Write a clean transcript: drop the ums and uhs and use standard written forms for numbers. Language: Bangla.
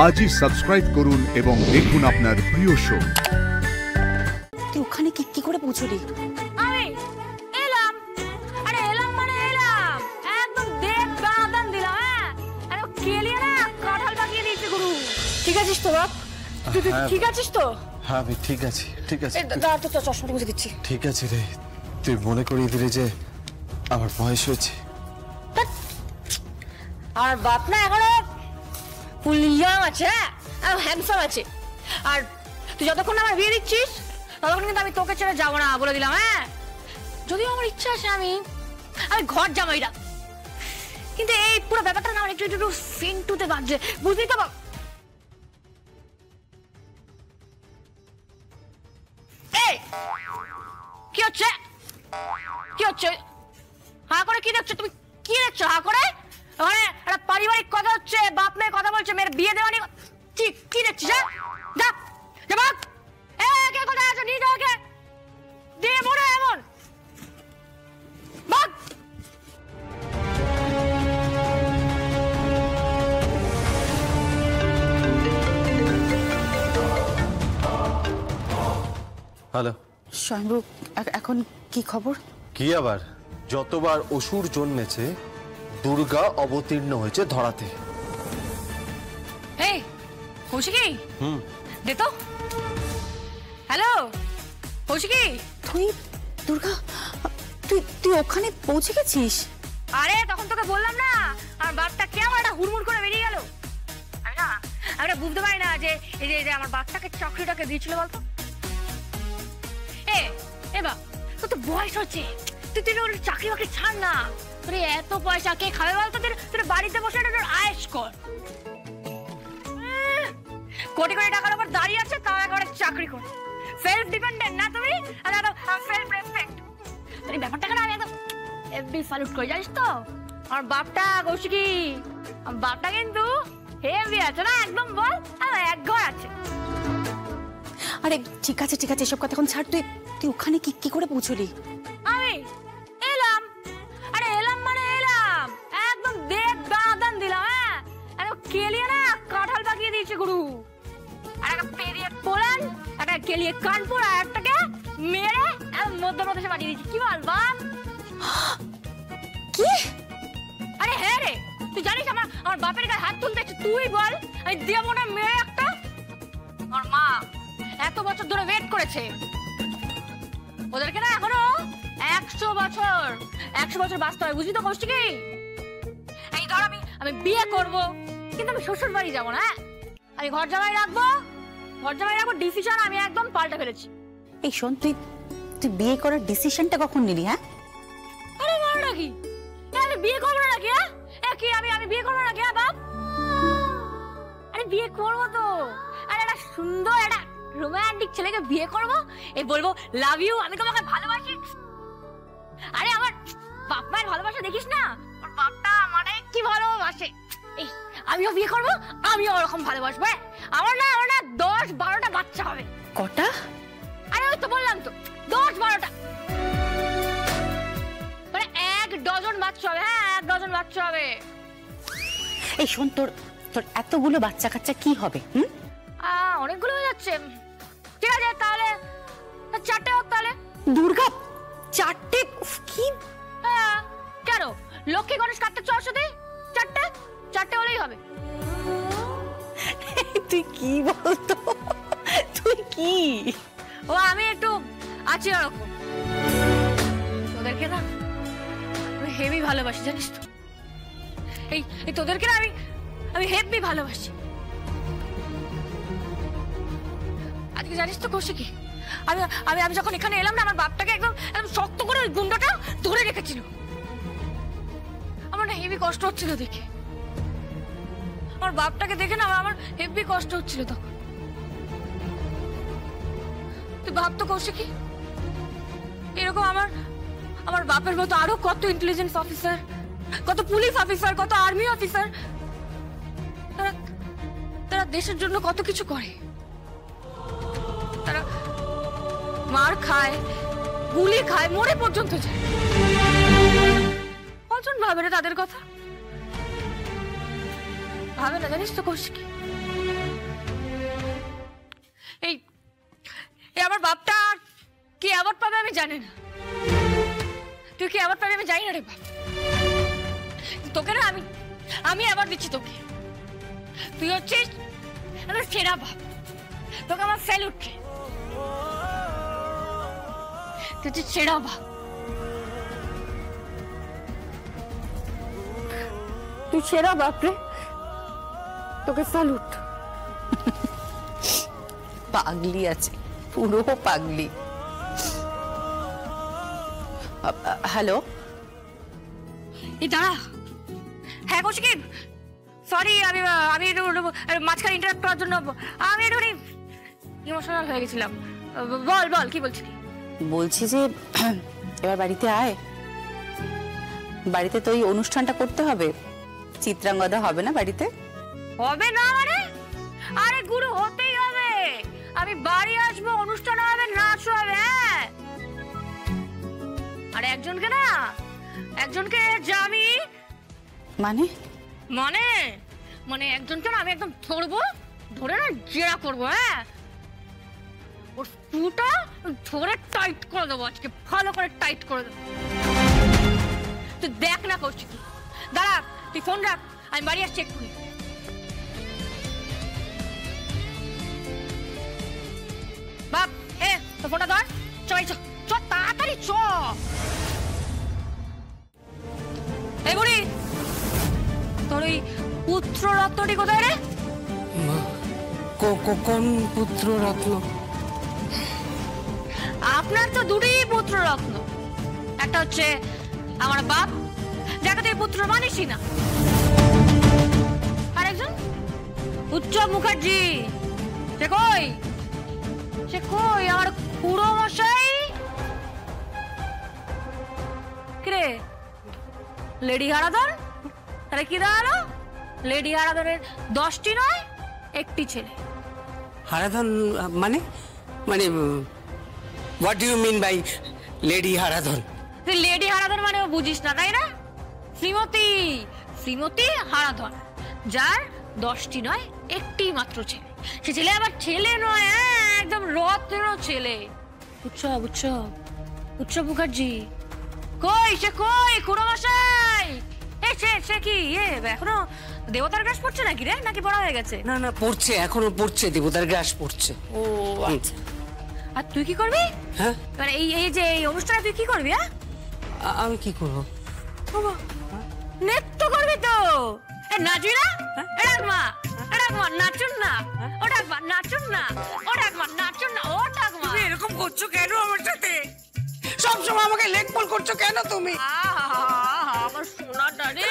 আজই সাবস্ক্রাইব করুন এবং দেখুন আপনার প্রিয় শো। তুই ওখানে কি করে পৌঁছলি? আমি এলাম, আরে এলাম মানে এলাম, একদম দেব দাদান দিলাম। হ্যাঁ, আরে কেলিয়ে না কাঁঠাল পাকিয়ে দিয়েছে গুরু। ঠিক আছিস তো বাপ? তুই ঠিক আছিস তো? হ্যাঁ আমি ঠিক আছি, ঠিক আছে। দাঁড়া তো চশমাটা মুছে দিচ্ছি। ঠিক আছে রে, তুই মনে করিয়ে দিলে যে আমার বয়স হয়েছে। আর বাপ না এখনো ফুল ইয়াং আছে, হ্যান্ডসাম আছে। আর তুই যতক্ষণ আমার বিয়ে দিচ্ছিস ততক্ষণ কিন্তু আমি তোকে ছেড়ে যাবো না, বলে দিলাম। হ্যাঁ, যদিও আমার ইচ্ছা আছে আমি ঘর জামাইরা, কিন্তু এই পুরো ব্যাপারটা না আমার একটু একটু সেন্টুতে বাজছে, বুঝলি তো বাপ? কি হচ্ছে, কি হচ্ছে? হা করে কি দেখছো তুমি? কি দেখছো হা করে? মানে একটা পারিবারিক কথা হচ্ছে, বাপ মেয়ে কথা বলছে, মেয়ের বিয়ে দেওয়া নিয়ে ঠিক কি দেখছিস? যা যা বাপ, কে কোথায় আছো? নিয়ে যাও কে, দিয়ে মনে এমন বাপ। হ্যালো স্বয়ম্ভু, এখন কি খবর? কি আবার, যতবার অসুর জন্মেছে দুর্গা অবতীর্ণ হয়েছে ধরাতে। এই কৌশিকি, দে তো। হ্যালো কৌশিকি। তুই দুর্গা, তুই ওখানে পৌঁছে গেছিস? আরে তখন তোকে বললাম না, আমার বাপটা কেমন একটা হুড়মুড় করে বেরিয়ে গেল। আমি বুঝতে পারি না যে এই যে আমার বাপটাকে চাকরিটাকে দিয়েছিল বলতো। এ বাপ, তোর তো বয়স হচ্ছে, তুই চাকরি বাকরি ছাড় না। তোর এত পয়সা কে খাবে বলতো? তোর বাড়িতে বসে আয়েশ কর। কোটি কোটি টাকার উপর দাঁড়িয়ে আছে, তাও একবারে চাকরি কর। সেলফ ডিপেন্ডেন্ট না তুমি, সেলফ রেসপেক্ট। তোর এই ব্যাপারটাকে না আমি একদম এফবি স্যালুট করি, জানিস তো? আমার বাপটা কৌশিকি, আমার বাপটা কিন্তু হেভি আছে না, একদম বল এক ঘর আছে। আরে ঠিক আছে ঠিক আছে, এসব কথা এখন ছাড়। তুই ওখানে কি করে পৌঁছলি? আমি এলাম, আরে এলাম মানে এলাম, একদম দেব দাদান দিলাম। হ্যাঁ, আরে কেলিয়ে না কাঁঠাল পাকিয়ে দিয়েছে গুরু। আর একটা পেরিয়ে পোল্যান্ড, একটা কেলিয়ে কানপুর, আর একটাকে মেরে মধ্যপ্রদেশে পাঠিয়ে দিয়েছি। কি বল বাপ? কি? আরে হ্যাঁ রে, তুই জানিস আমার বাপের গায়ে হাত তুলতে? তুই বল, আমি দেবো না মেরে একটা? আমার মা এত বছর ধরে ওয়েট করেছে, ওদেরকে না এখনো 100 বছর বাঁচতে হবে, বুঝলি তো কৌশিকি? এই ধর আমি বিয়ে করব, কিন্তু আমি শ্বশুর বাড়ি যাবো না, আমি ঘর জামাই রাখবো। ডিসিশন আমি একদম পাল্টে ফেলেছি। এই শোন, তুই বিয়ে করার ডিসিশনটা কখন নিলি? হ্যাঁ, আরে মার নাকি, আমি বিয়ে করবো না নাকি? কি আমি বিয়ে করবো নাকি বাপ? আরে বিয়ে করবো তো, আরে একটা সুন্দর একটা রোমান্টিক ছেলেকে বিয়ে করবো, এই বলবো লাভ ইউ, আমি তোমাকে ভালোবাসি। আরে আমার বাপ মায়ের ভালোবাসা দেখিস না, ওর বাপটা মানে কি ভালোবাসে। এই আমিও বিয়ে করবো, আমিও ওরকম ভালোবাসবো। আমার না 10-12টা বাচ্চা হবে। কটা? আরে ওই তো বললাম তো, 10-12টা, মানে 1 ডজন বাচ্চা হবে। হ্যাঁ, 1 ডজন বাচ্চা হবে। এই শোন, তোর এতগুলো বাচ্চা কাচ্চা কি হবে? অনেকগুলো হয়ে যাচ্ছে। ঠিক আছে তাহলে 4টে হোক তাহলে। দুর্গা, 4টে? কি? কেন, লক্ষ্মী গণেশ কার্তিক সরস্বতী 4টে হলেই হবে। তুই কি বলতো? তুই কি? ও আমি একটু আছি ওরকম, তোদেরকে না আমি হেভি ভালোবাসি, জানিস তো? এই তোদেরকে না আমি হেভি ভালোবাসি। আজকে জানিস তো কৌশিকি, আমি যখন এখানে এলাম না, আমার বাপটাকে একদম শক্ত করে ওই গুন্ডাটা ধরে রেখেছিল। আমার না হেভি কষ্ট হচ্ছিল দেখে, আমার বাপটাকে দেখে না আমার হেভি কষ্ট হচ্ছিল তখন। তুই ভাবতো কৌশিকি, এরকম আমার বাপের মতো আরো কত ইন্টেলিজেন্স অফিসার, কত পুলিশ অফিসার, কত আর্মি অফিসার, তারা দেশের জন্য কত কিছু করে। তারা মার খায়, গুলি খায়, মরে পর্যন্ত যায়। কজন ভাবে রে তাদের কথা? ভাবে না, জানিস তো কৌশিকি? বাপটা কি অ্যাওয়ার্ড পাবে আমি জানি না, তুই কি অ্যাওয়ার্ড পাবে আমি জানি না রে বাপ। তোকে না আমি অ্যাওয়ার্ড দিচ্ছি তোকে, তুই হচ্ছিস আমার সেরা বাপ, তোকে আমার স্যালুট। তুই হচ্ছিস সেরা বাপ, তুই সেরা বাপ রে, তোকে স্যালুট। পাগলি আছে, পুরো পাগলি। হ্যালো, এই দাঁড়া, হ্যাঁ বলছি কি, সরি আমি একটু মাঝখানে ইন্টারাপ্ট করার জন্য আমি একটু ইমোশনাল হয়ে গেছিলাম। বল কি বলছিস? বলছি যে এবার বাড়িতে আয়, বাড়িতে তো এই অনুষ্ঠানটা করতে হবে, চিত্রাঙ্গদা হবে না বাড়িতে? হবে না মানে? আরে গুরু হতেই হবে, আমি বাড়ি আসবো, অনুষ্ঠান হবে, নাচ হবে। হ্যাঁ, আরে একজনকে আমি মানে মানে একজনকে না আমি একদম ধরে না জেরা করবো। হ্যাঁ, ওর স্ক্রুটা ধরে টাইট করে দেবো, আজকে ভালো করে টাইট করে দেবো। তুই দেখ না করছি কি, দাঁড়া তুই ফোন রাখ, আমি বাড়ি আসছি এক্ষুনি। বাপ তো ফোনটা ধর, চ তাড়াতাড়ি চ। এই বুড়ি, তোর ওই পুত্র রত্নটি কোথায় রে? কোন পুত্র রত্ন? আপনার তো দুটি পুত্র রত্ন, একটা হচ্ছে আমার বাপ, যাকে তুই পুত্র মানিসই না, আর একজন উৎসব মুখার্জি। সে কই আমার খুড়ো মশাই? কিরে লেডি হারাধন, তাহলে কি দাঁড়ালো? লেডি হারাধনের 10টি নয় 1টি ছেলে। হারাধন মানে what do you mean by lady Haradhan? তুই লেডি হারাধন মানে বুঝিস না তাই না? শ্রীমতী হারাধন, যার 10টি নয় 1টি মাত্র ছেলে। সে ছেলে আবার ছেলে নয়, একদম রত্ন ছেলে। উৎসব মুখার্জি কই খুড়ো মশাই? সে কি এখনো দেবতার গ্রাস পড়ছে নাকি রে, নাকি বড় হয়ে গেছে? না পড়ছে, এখনো পড়ছে, দেবতার গ্রাস পড়ছে। ও আচ্ছা, আর তুই কি করবি? হ্যাঁ, মানে এই অনুষ্ঠানে তুই কি করবি? আমি কি করবো? নৃত্য করবি তো? নাচবি না? নাচুন না, ও ডাকমা নাচুন না, ও ডাকমা নাচুন না, ও ডাকমা। তুমি এরকম করছো কেন আমার সাথে? সবসময় আমাকে লেগ পুল করছো কেন তুমি? আমার সোনাটা রে,